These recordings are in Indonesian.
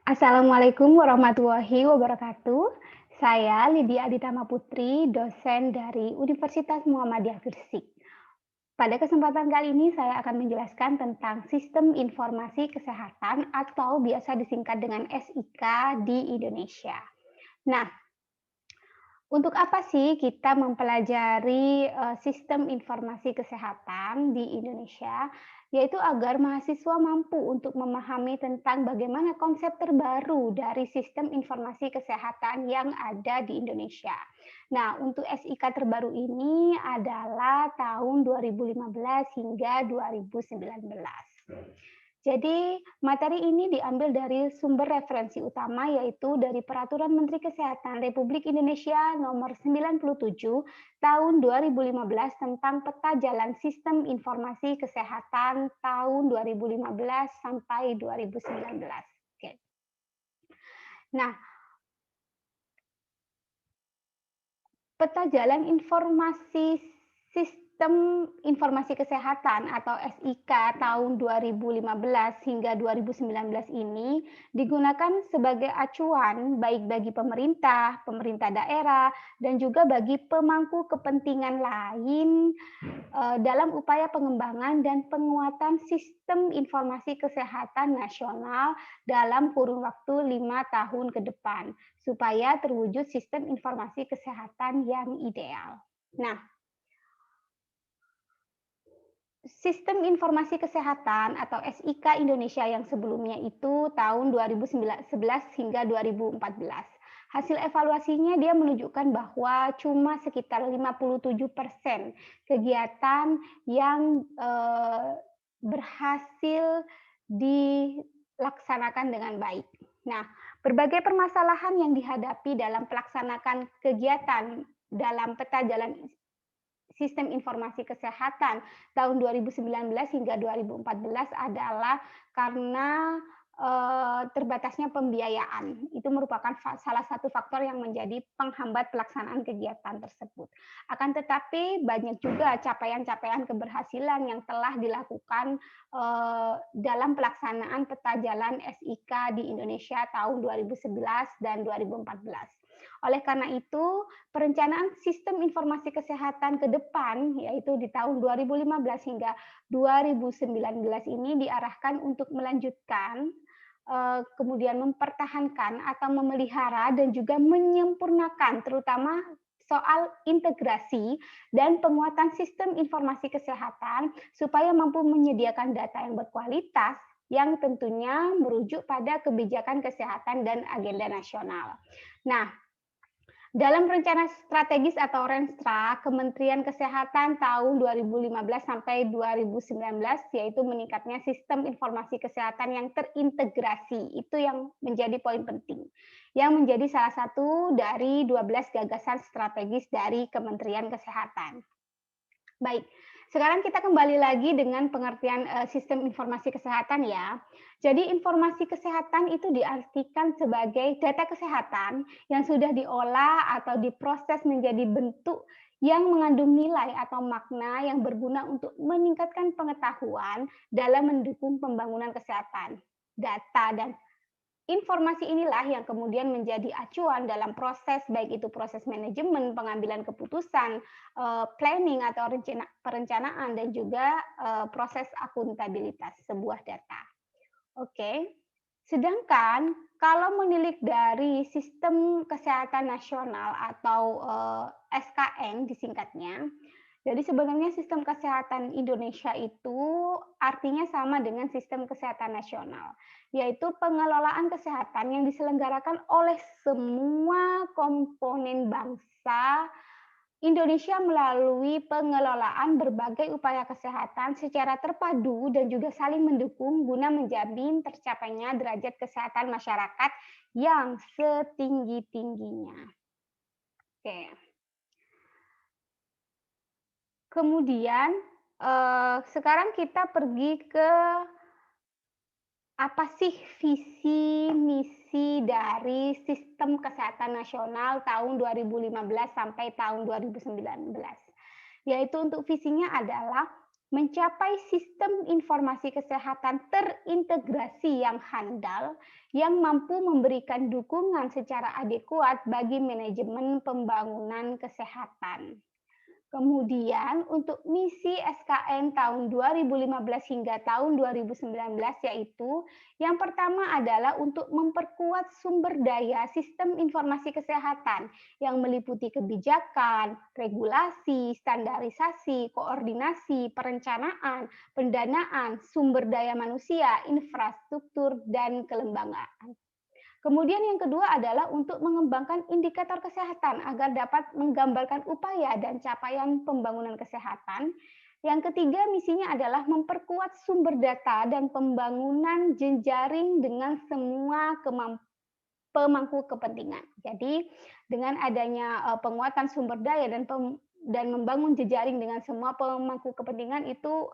Assalamualaikum warahmatullahi wabarakatuh. Saya Lydia Aditama Putri, dosen dari Universitas Muhammadiyah Gresik. Pada kesempatan kali ini saya akan menjelaskan tentang Sistem Informasi Kesehatan atau biasa disingkat dengan SIK di Indonesia. Nah, untuk apa sih kita mempelajari, sistem informasi kesehatan di Indonesia? Yaitu agar mahasiswa mampu untuk memahami tentang bagaimana konsep terbaru dari sistem informasi kesehatan yang ada di Indonesia. Nah, untuk SIK terbaru ini adalah tahun 2015 hingga 2019. Jadi, materi ini diambil dari sumber referensi utama yaitu dari Peraturan Menteri Kesehatan Republik Indonesia Nomor 97 Tahun 2015 tentang Peta Jalan Sistem Informasi Kesehatan tahun 2015 sampai 2019. Oke. Nah, Peta Jalan Informasi Sistem Informasi Kesehatan atau SIK tahun 2015 hingga 2019 ini digunakan sebagai acuan baik bagi pemerintah, pemerintah daerah, dan juga bagi pemangku kepentingan lain dalam upaya pengembangan dan penguatan sistem informasi kesehatan nasional dalam kurun waktu 5 tahun ke depan supaya terwujud sistem informasi kesehatan yang ideal. Nah, Sistem Informasi Kesehatan atau SIK Indonesia yang sebelumnya itu tahun 2011 hingga 2014. Hasil evaluasinya dia menunjukkan bahwa cuma sekitar 57% kegiatan yang berhasil dilaksanakan dengan baik. Nah, berbagai permasalahan yang dihadapi dalam pelaksanaan kegiatan dalam peta jalan Sistem Informasi Kesehatan tahun 2019 hingga 2014 adalah karena, terbatasnya pembiayaan. Itu merupakan salah satu faktor yang menjadi penghambat pelaksanaan kegiatan tersebut. Akan tetapi banyak juga capaian-capaian keberhasilan yang telah dilakukan, dalam pelaksanaan peta jalan SIK di Indonesia tahun 2011 dan 2014. Oleh karena itu, perencanaan sistem informasi kesehatan ke depan, yaitu di tahun 2015 hingga 2019 ini diarahkan untuk melanjutkan, kemudian mempertahankan atau memelihara dan juga menyempurnakan terutama soal integrasi dan penguatan sistem informasi kesehatan supaya mampu menyediakan data yang berkualitas yang tentunya merujuk pada kebijakan kesehatan dan agenda nasional. Nah, dalam rencana strategis atau Renstra Kementerian Kesehatan tahun 2015 sampai 2019 yaitu meningkatnya sistem informasi kesehatan yang terintegrasi. Itu yang menjadi poin penting. Yang menjadi salah satu dari 12 gagasan strategis dari Kementerian Kesehatan. Baik, sekarang kita kembali lagi dengan pengertian sistem informasi kesehatan ya. Jadi informasi kesehatan itu diartikan sebagai data kesehatan yang sudah diolah atau diproses menjadi bentuk yang mengandung nilai atau makna yang berguna untuk meningkatkan pengetahuan dalam mendukung pembangunan kesehatan. Data dan informasi inilah yang kemudian menjadi acuan dalam proses, baik itu proses manajemen, pengambilan keputusan, planning atau perencanaan, dan juga proses akuntabilitas sebuah data. Oke, sedangkan kalau menilik dari Sistem Kesehatan Nasional atau SKN disingkatnya, jadi sebenarnya sistem kesehatan Indonesia itu artinya sama dengan sistem kesehatan nasional, yaitu pengelolaan kesehatan yang diselenggarakan oleh semua komponen bangsa Indonesia melalui pengelolaan berbagai upaya kesehatan secara terpadu dan juga saling mendukung guna menjamin tercapainya derajat kesehatan masyarakat yang setinggi-tingginya. Oke. Kemudian, sekarang kita pergi ke apa sih visi misi dari Sistem Kesehatan Nasional tahun 2015 sampai tahun 2019. Yaitu untuk visinya adalah mencapai sistem informasi kesehatan terintegrasi yang handal yang mampu memberikan dukungan secara adekuat bagi manajemen pembangunan kesehatan. Kemudian untuk misi SKN tahun 2015 hingga tahun 2019 yaitu yang pertama adalah untuk memperkuat sumber daya sistem informasi kesehatan yang meliputi kebijakan, regulasi, standarisasi, koordinasi, perencanaan, pendanaan, sumber daya manusia, infrastruktur, dan kelembagaan. Kemudian yang kedua adalah untuk mengembangkan indikator kesehatan agar dapat menggambarkan upaya dan capaian pembangunan kesehatan. Yang ketiga, misinya adalah memperkuat sumber data dan pembangunan jejaring dengan semua pemangku kepentingan. Jadi dengan adanya penguatan sumber daya dan membangun jejaring dengan semua pemangku kepentingan itu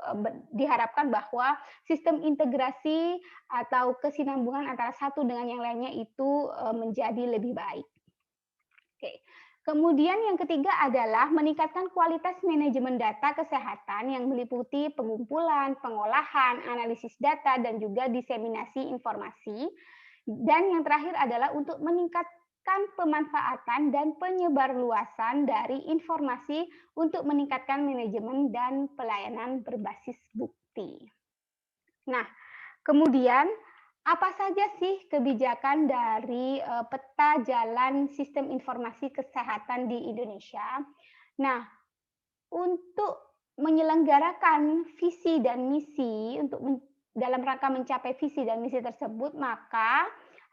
diharapkan bahwa sistem integrasi atau kesinambungan antara satu dengan yang lainnya itu menjadi lebih baik. Oke. Kemudian yang ketiga adalah meningkatkan kualitas manajemen data kesehatan yang meliputi pengumpulan, pengolahan, analisis data, dan juga diseminasi informasi. Dan yang terakhir adalah untuk meningkatkan pemanfaatan dan penyebarluasan dari informasi untuk meningkatkan manajemen dan pelayanan berbasis bukti. Nah, kemudian apa saja sih kebijakan dari peta jalan sistem informasi kesehatan di Indonesia? Nah, untuk menyelenggarakan visi dan misi dalam rangka mencapai visi dan misi tersebut, maka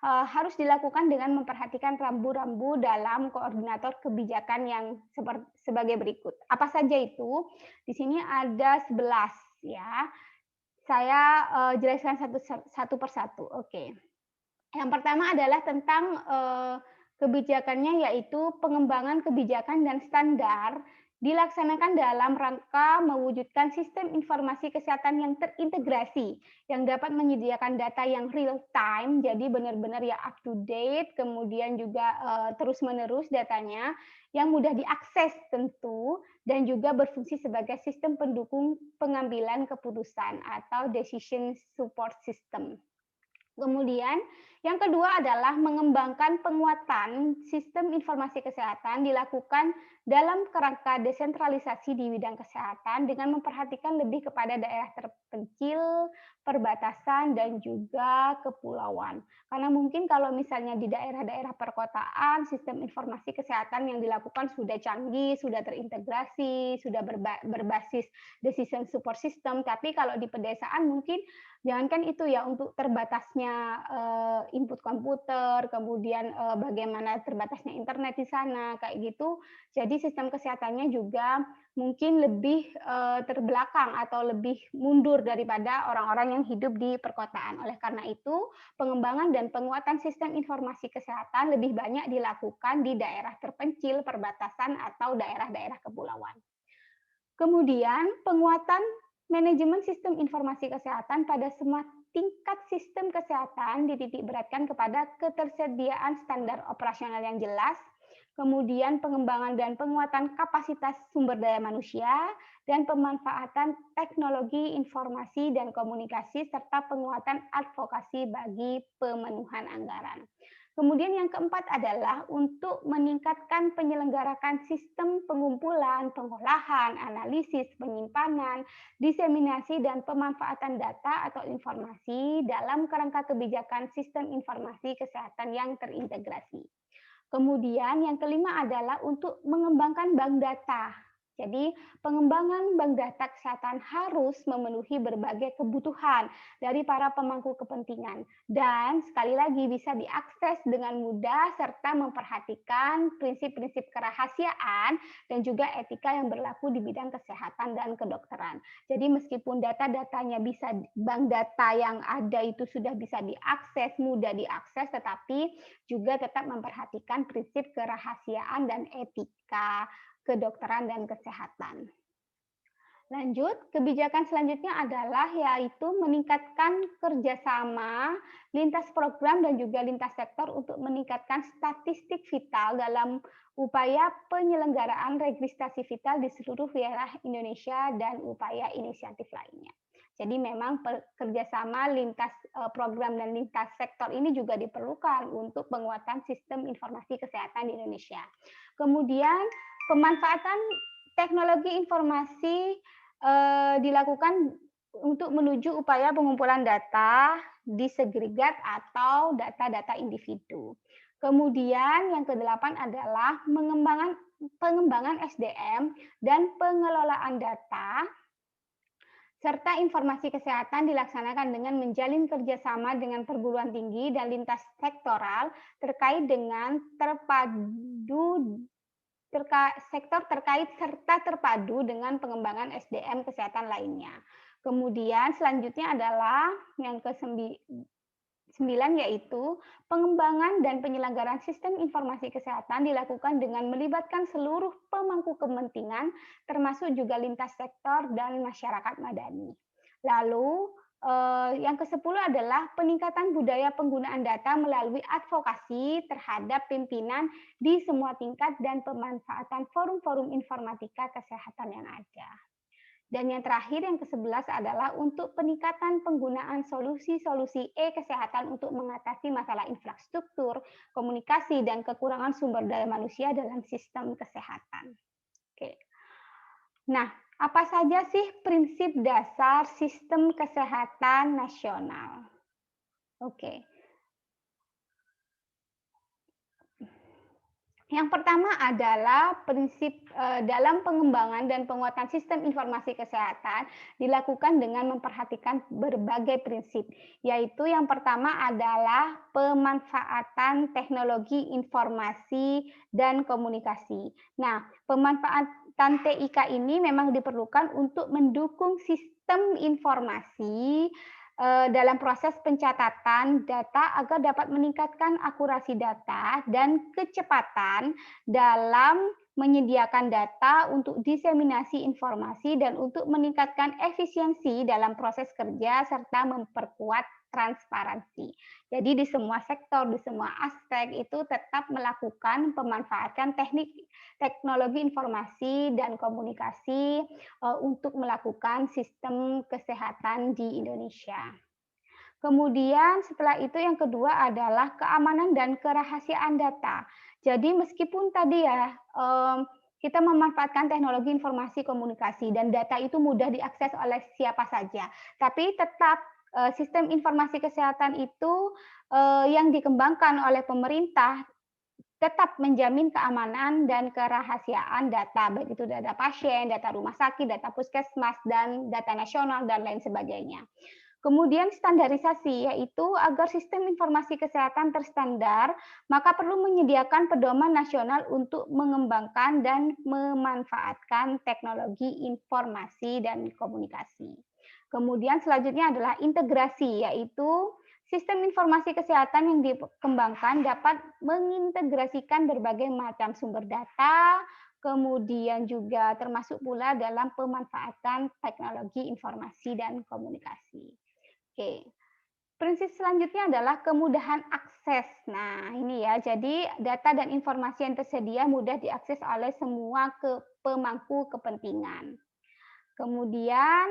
harus dilakukan dengan memperhatikan rambu-rambu dalam koordinator kebijakan yang sebagai berikut. Apa saja itu? Di sini ada 11 ya. Saya jelaskan satu persatu. Oke. Yang pertama adalah tentang kebijakannya, yaitu pengembangan kebijakan dan standar dilaksanakan dalam rangka mewujudkan sistem informasi kesehatan yang terintegrasi, yang dapat menyediakan data yang real time, jadi benar-benar ya up to date, kemudian juga terus-menerus datanya, yang mudah diakses tentu, dan juga berfungsi sebagai sistem pendukung pengambilan keputusan atau decision support system. Kemudian yang kedua adalah mengembangkan penguatan sistem informasi kesehatan dilakukan dalam kerangka desentralisasi di bidang kesehatan dengan memperhatikan lebih kepada daerah terpencil, perbatasan, dan juga kepulauan. Karena mungkin kalau misalnya di daerah-daerah perkotaan, sistem informasi kesehatan yang dilakukan sudah canggih, sudah terintegrasi, sudah berbasis decision support system, tapi kalau di pedesaan mungkin jangankan itu ya, untuk terbatasnya input komputer, kemudian bagaimana terbatasnya internet di sana, kayak gitu. Jadi sistem kesehatannya juga mungkin lebih terbelakang atau lebih mundur daripada orang-orang yang hidup di perkotaan. Oleh karena itu, pengembangan dan penguatan sistem informasi kesehatan lebih banyak dilakukan di daerah terpencil, perbatasan, atau daerah-daerah kepulauan. Kemudian penguatan manajemen sistem informasi kesehatan pada semua tingkat sistem kesehatan dititik beratkan kepada ketersediaan standar operasional yang jelas, kemudian pengembangan dan penguatan kapasitas sumber daya manusia, dan pemanfaatan teknologi informasi dan komunikasi, serta penguatan advokasi bagi pemenuhan anggaran. Kemudian yang keempat adalah untuk meningkatkan penyelenggarakan sistem pengumpulan, pengolahan, analisis, penyimpanan, diseminasi, dan pemanfaatan data atau informasi dalam kerangka kebijakan sistem informasi kesehatan yang terintegrasi. Kemudian yang kelima adalah untuk mengembangkan bank data. Jadi pengembangan bank data kesehatan harus memenuhi berbagai kebutuhan dari para pemangku kepentingan dan sekali lagi bisa diakses dengan mudah serta memperhatikan prinsip-prinsip kerahasiaan dan juga etika yang berlaku di bidang kesehatan dan kedokteran. Jadi meskipun data-datanya bisa, bank data yang ada itu sudah bisa diakses, mudah diakses, tetapi juga tetap memperhatikan prinsip kerahasiaan dan etika kedokteran dan kesehatan. Lanjut, kebijakan selanjutnya adalah yaitu meningkatkan kerjasama lintas program dan juga lintas sektor untuk meningkatkan statistik vital dalam upaya penyelenggaraan registrasi vital di seluruh wilayah Indonesia dan upaya inisiatif lainnya. Jadi memang kerjasama lintas program dan lintas sektor ini juga diperlukan untuk penguatan sistem informasi kesehatan di Indonesia. Kemudian pemanfaatan teknologi informasi dilakukan untuk menuju upaya pengumpulan data disegregat atau data-data individu. Kemudian yang kedelapan adalah pengembangan SDM dan pengelolaan data serta informasi kesehatan dilaksanakan dengan menjalin kerjasama dengan perguruan tinggi dan lintas sektoral terkait dengan sektor terkait serta terpadu dengan pengembangan SDM kesehatan lainnya. Kemudian selanjutnya adalah yang ke-9 yaitu pengembangan dan penyelenggaraan sistem informasi kesehatan dilakukan dengan melibatkan seluruh pemangku kepentingan termasuk juga lintas sektor dan masyarakat madani. Lalu yang ke-10 adalah peningkatan budaya penggunaan data melalui advokasi terhadap pimpinan di semua tingkat dan pemanfaatan forum-forum informatika kesehatan yang ada. Dan yang terakhir yang ke-11 adalah untuk peningkatan penggunaan solusi-solusi e-kesehatan untuk mengatasi masalah infrastruktur, komunikasi, dan kekurangan sumber daya manusia dalam sistem kesehatan. Oke. Nah, apa saja sih prinsip dasar sistem kesehatan nasional? Oke. Yang pertama adalah prinsip dalam pengembangan dan penguatan sistem informasi kesehatan dilakukan dengan memperhatikan berbagai prinsip, yaitu yang pertama adalah pemanfaatan teknologi informasi dan komunikasi. Nah, pemanfaatan TIK ini memang diperlukan untuk mendukung sistem informasi dalam proses pencatatan data agar dapat meningkatkan akurasi data dan kecepatan dalam menyediakan data untuk diseminasi informasi dan untuk meningkatkan efisiensi dalam proses kerja serta memperkuat transparansi. Jadi di semua sektor, di semua aspek itu tetap melakukan pemanfaatan teknologi informasi dan komunikasi untuk melakukan sistem kesehatan di Indonesia. Kemudian setelah itu yang kedua adalah keamanan dan kerahasiaan data. Jadi meskipun tadi ya kita memanfaatkan teknologi informasi komunikasi dan data itu mudah diakses oleh siapa saja, tapi tetap sistem informasi kesehatan itu yang dikembangkan oleh pemerintah tetap menjamin keamanan dan kerahasiaan data, baik itu data pasien, data rumah sakit, data puskesmas, dan data nasional, dan lain sebagainya. Kemudian standarisasi, yaitu agar sistem informasi kesehatan terstandar, maka perlu menyediakan pedoman nasional untuk mengembangkan dan memanfaatkan teknologi informasi dan komunikasi. Kemudian selanjutnya adalah integrasi, yaitu sistem informasi kesehatan yang dikembangkan dapat mengintegrasikan berbagai macam sumber data, kemudian juga termasuk pula dalam pemanfaatan teknologi informasi dan komunikasi. Oke. Prinsip selanjutnya adalah kemudahan akses. Nah, ini ya. Jadi, data dan informasi yang tersedia mudah diakses oleh semua pemangku kepentingan. Kemudian,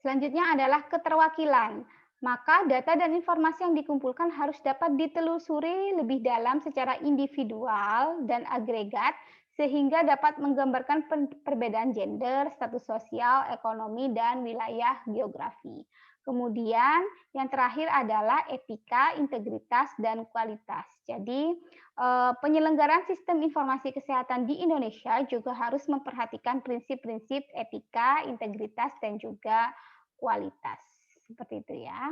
selanjutnya adalah keterwakilan. Maka data dan informasi yang dikumpulkan harus dapat ditelusuri lebih dalam secara individual dan agregat sehingga dapat menggambarkan perbedaan gender, status sosial, ekonomi, dan wilayah geografi. Kemudian yang terakhir adalah etika, integritas, dan kualitas. Jadi penyelenggaraan sistem informasi kesehatan di Indonesia juga harus memperhatikan prinsip-prinsip etika, integritas, dan juga kualitas. Seperti itu ya.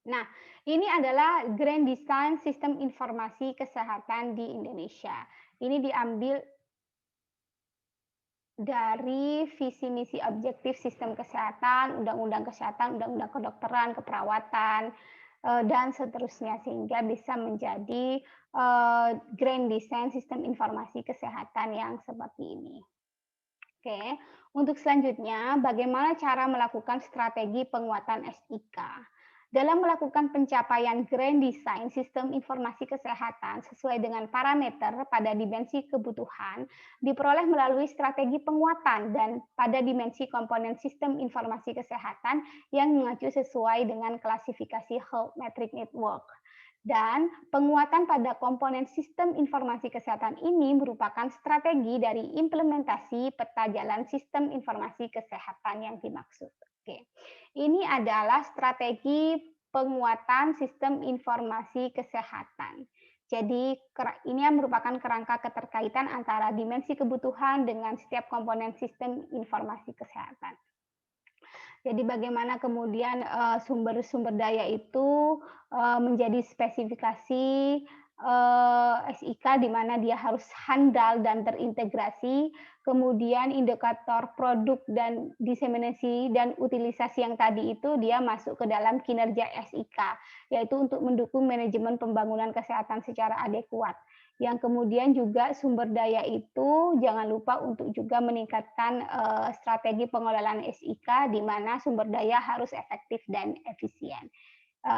Nah, ini adalah Grand Design Sistem Informasi Kesehatan di Indonesia. Ini diambil dari visi misi objektif sistem kesehatan, undang-undang kesehatan, undang-undang kedokteran, keperawatan, dan seterusnya sehingga bisa menjadi grand design sistem informasi kesehatan yang seperti ini. Oke, untuk selanjutnya, bagaimana cara melakukan strategi penguatan SIK? Dalam melakukan pencapaian grand design sistem informasi kesehatan sesuai dengan parameter pada dimensi kebutuhan, diperoleh melalui strategi penguatan dan pada dimensi komponen sistem informasi kesehatan yang mengacu sesuai dengan klasifikasi Health Metric Network. Dan penguatan pada komponen sistem informasi kesehatan ini merupakan strategi dari implementasi peta jalan sistem informasi kesehatan yang dimaksud. Oke, ini adalah strategi penguatan sistem informasi kesehatan. Jadi ini merupakan kerangka keterkaitan antara dimensi kebutuhan dengan setiap komponen sistem informasi kesehatan. Jadi bagaimana kemudian, sumber-sumber daya itu, menjadi spesifikasi, SIK di mana dia harus handal dan terintegrasi, kemudian indikator produk dan diseminasi dan utilisasi yang tadi itu dia masuk ke dalam kinerja SIK, yaitu untuk mendukung manajemen pembangunan kesehatan secara adekuat. Yang kemudian juga sumber daya itu jangan lupa untuk juga meningkatkan, strategi pengelolaan SIK di mana sumber daya harus efektif dan efisien.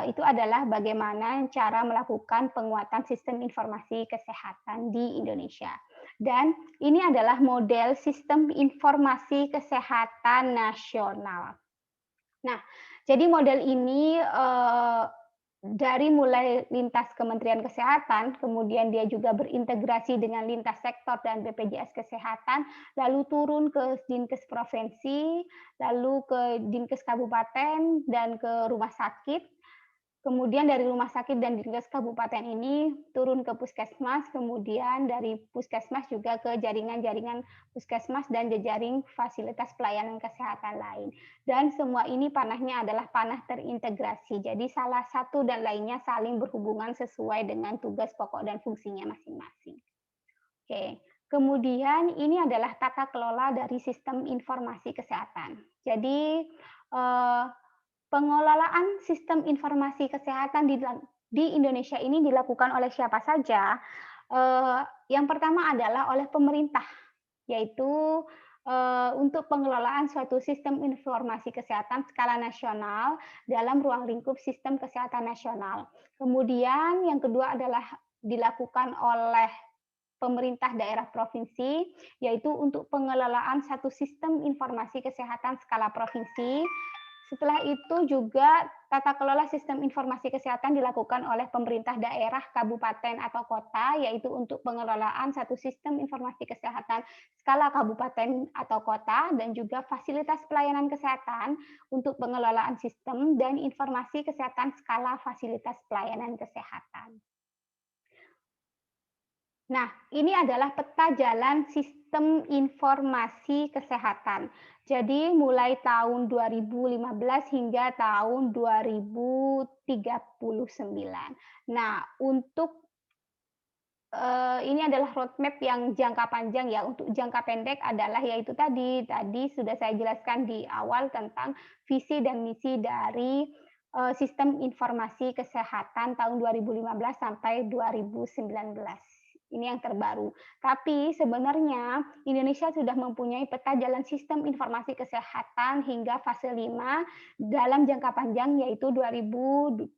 Itu adalah bagaimana cara melakukan penguatan sistem informasi kesehatan di Indonesia. Dan ini adalah model sistem informasi kesehatan nasional. Nah, jadi model ini, dari mulai lintas Kementerian Kesehatan, kemudian dia juga berintegrasi dengan lintas sektor dan BPJS Kesehatan, lalu turun ke Dinkes provinsi, lalu ke Dinkes kabupaten, dan ke rumah sakit. Kemudian dari rumah sakit dan Dinkes kabupaten ini turun ke puskesmas, kemudian dari puskesmas juga ke jaringan-jaringan puskesmas dan jejaring fasilitas pelayanan kesehatan lain. Dan semua ini panahnya adalah panah terintegrasi. Jadi salah satu dan lainnya saling berhubungan sesuai dengan tugas pokok dan fungsinya masing-masing. Oke. Kemudian ini adalah tata kelola dari sistem informasi kesehatan. Jadi eh, pengelolaan sistem informasi kesehatan di Indonesia ini dilakukan oleh siapa saja? Yang pertama adalah oleh pemerintah, yaitu, untuk pengelolaan suatu sistem informasi kesehatan skala nasional dalam ruang lingkup sistem kesehatan nasional. Kemudian yang kedua adalah dilakukan oleh pemerintah daerah provinsi, yaitu untuk pengelolaan satu sistem informasi kesehatan skala provinsi. Setelah itu juga tata kelola sistem informasi kesehatan dilakukan oleh pemerintah daerah, kabupaten, atau kota, yaitu untuk pengelolaan satu sistem informasi kesehatan skala kabupaten atau kota, dan juga fasilitas pelayanan kesehatan untuk pengelolaan sistem dan informasi kesehatan skala fasilitas pelayanan kesehatan. Nah, ini adalah peta jalan sistem informasi kesehatan. Jadi mulai tahun 2015 hingga tahun 2039. Nah, untuk ini adalah roadmap yang jangka panjang ya. Untuk jangka pendek adalah yaitu tadi sudah saya jelaskan di awal tentang visi dan misi dari sistem informasi kesehatan tahun 2015 sampai 2019. Ini yang terbaru. Tapi sebenarnya Indonesia sudah mempunyai peta jalan sistem informasi kesehatan hingga fase 5 dalam jangka panjang yaitu 2035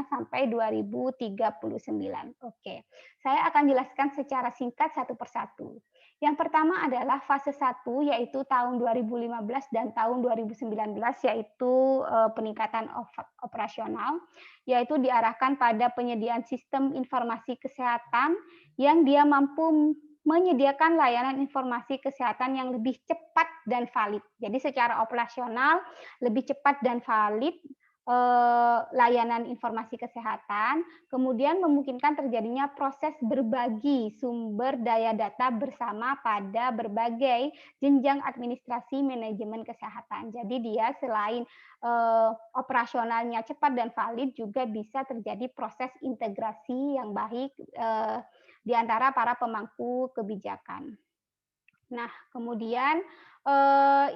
sampai 2039. Oke. Saya akan jelaskan secara singkat satu persatu. Yang pertama adalah fase 1 yaitu tahun 2015 dan tahun 2019 yaitu peningkatan operasional yaitu diarahkan pada penyediaan sistem informasi kesehatan yang dia mampu menyediakan layanan informasi kesehatan yang lebih cepat dan valid. Jadi secara operasional lebih cepat dan valid layanan informasi kesehatan, kemudian memungkinkan terjadinya proses berbagi sumber daya data bersama pada berbagai jenjang administrasi manajemen kesehatan. Jadi dia selain operasionalnya cepat dan valid, juga bisa terjadi proses integrasi yang baik di antara para pemangku kebijakan. Nah, kemudian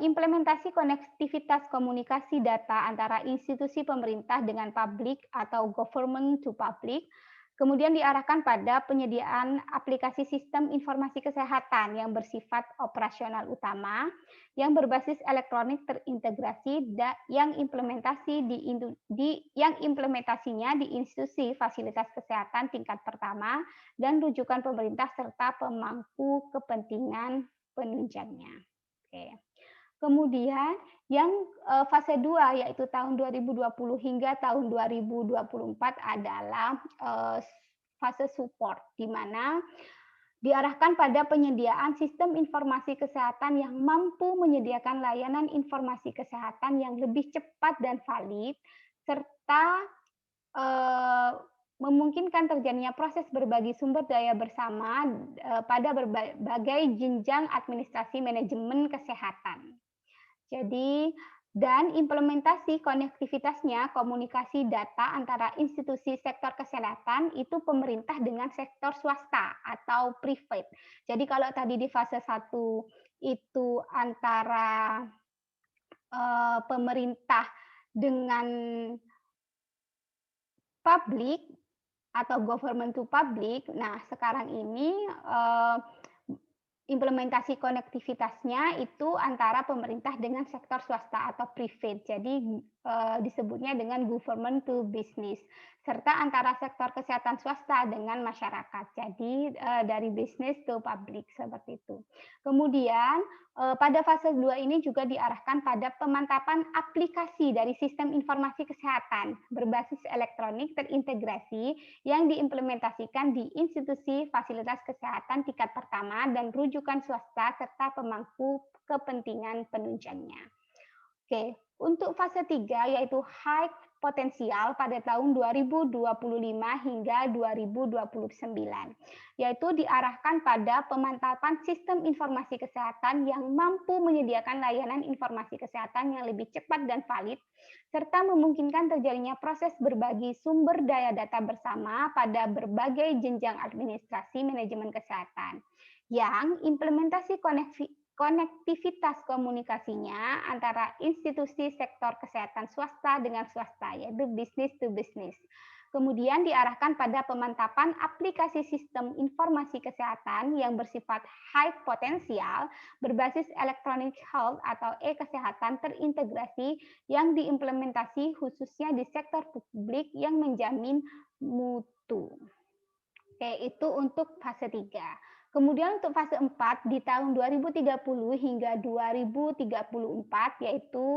implementasi konektivitas komunikasi data antara institusi pemerintah dengan publik atau government to public. Kemudian diarahkan pada penyediaan aplikasi sistem informasi kesehatan yang bersifat operasional utama, yang berbasis elektronik terintegrasi yang implementasinya di institusi fasilitas kesehatan tingkat pertama dan rujukan pemerintah serta pemangku kepentingan penunjangnya. Oke. Kemudian yang fase 2 yaitu tahun 2020 hingga tahun 2024 adalah fase support, di mana diarahkan pada penyediaan sistem informasi kesehatan yang mampu menyediakan layanan informasi kesehatan yang lebih cepat dan valid, serta eh, memungkinkan terjadinya proses berbagi sumber daya bersama pada berbagai jenjang administrasi manajemen kesehatan. Jadi, dan implementasi konektivitasnya, komunikasi data antara institusi sektor kesehatan itu pemerintah dengan sektor swasta atau private. Jadi kalau tadi di fase 1 itu antara pemerintah dengan publik atau government to public. Nah, sekarang ini implementasi konektivitasnya itu antara pemerintah dengan sektor swasta atau private. Jadi disebutnya dengan government to business, serta antara sektor kesehatan swasta dengan masyarakat. Jadi dari business to public seperti itu. Kemudian pada fase 2 ini juga diarahkan pada pemantapan aplikasi dari sistem informasi kesehatan berbasis elektronik terintegrasi yang diimplementasikan di institusi fasilitas kesehatan tingkat pertama dan rujukan swasta serta pemangku kepentingan penunjangnya. Oke, untuk fase 3 yaitu high potensial pada tahun 2025 hingga 2029, yaitu diarahkan pada pemantapan sistem informasi kesehatan yang mampu menyediakan layanan informasi kesehatan yang lebih cepat dan valid, serta memungkinkan terjadinya proses berbagi sumber daya data bersama pada berbagai jenjang administrasi manajemen kesehatan, yang implementasi konektivitas komunikasinya antara institusi sektor kesehatan swasta dengan swasta, yaitu business to business. Kemudian diarahkan pada pemantapan aplikasi sistem informasi kesehatan yang bersifat high potensial berbasis electronic health atau e-kesehatan terintegrasi yang diimplementasi khususnya di sektor publik yang menjamin mutu. Oke, itu untuk fase 3. Kemudian untuk fase 4 di tahun 2030 hingga 2034 yaitu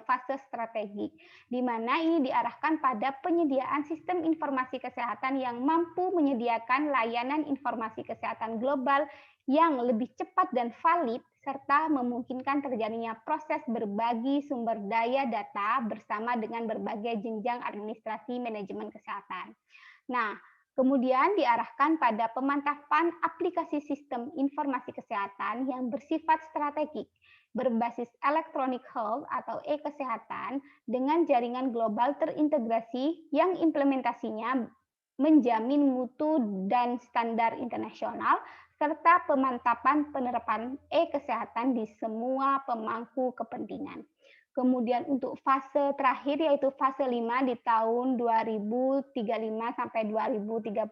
fase strategik, di mana ini diarahkan pada penyediaan sistem informasi kesehatan yang mampu menyediakan layanan informasi kesehatan global yang lebih cepat dan valid serta memungkinkan terjadinya proses berbagi sumber daya data bersama dengan berbagai jenjang administrasi manajemen kesehatan. Nah, kemudian diarahkan pada pemantapan aplikasi sistem informasi kesehatan yang bersifat strategik, berbasis electronic health atau e-kesehatan dengan jaringan global terintegrasi yang implementasinya menjamin mutu dan standar internasional, serta pemantapan penerapan e-kesehatan di semua pemangku kepentingan. Kemudian untuk fase terakhir yaitu fase 5 di tahun 2035 sampai 2034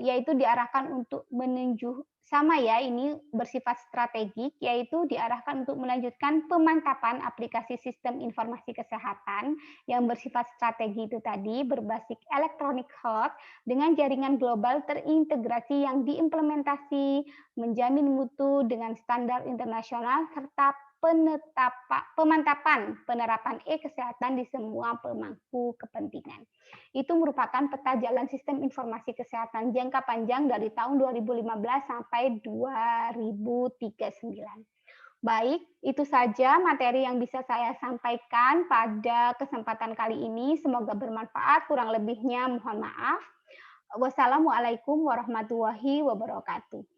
yaitu diarahkan untuk menuju sama ya, ini bersifat strategik, yaitu diarahkan untuk melanjutkan pemantapan aplikasi sistem informasi kesehatan yang bersifat strategi itu tadi berbasis electronic health dengan jaringan global terintegrasi yang diimplementasi menjamin mutu dengan standar internasional serta pemantapan penerapan e-kesehatan di semua pemangku kepentingan. Itu merupakan peta jalan sistem informasi kesehatan jangka panjang dari tahun 2015 sampai 2039. Baik, itu saja materi yang bisa saya sampaikan pada kesempatan kali ini. Semoga bermanfaat, kurang lebihnya mohon maaf. Wassalamualaikum warahmatullahi wabarakatuh.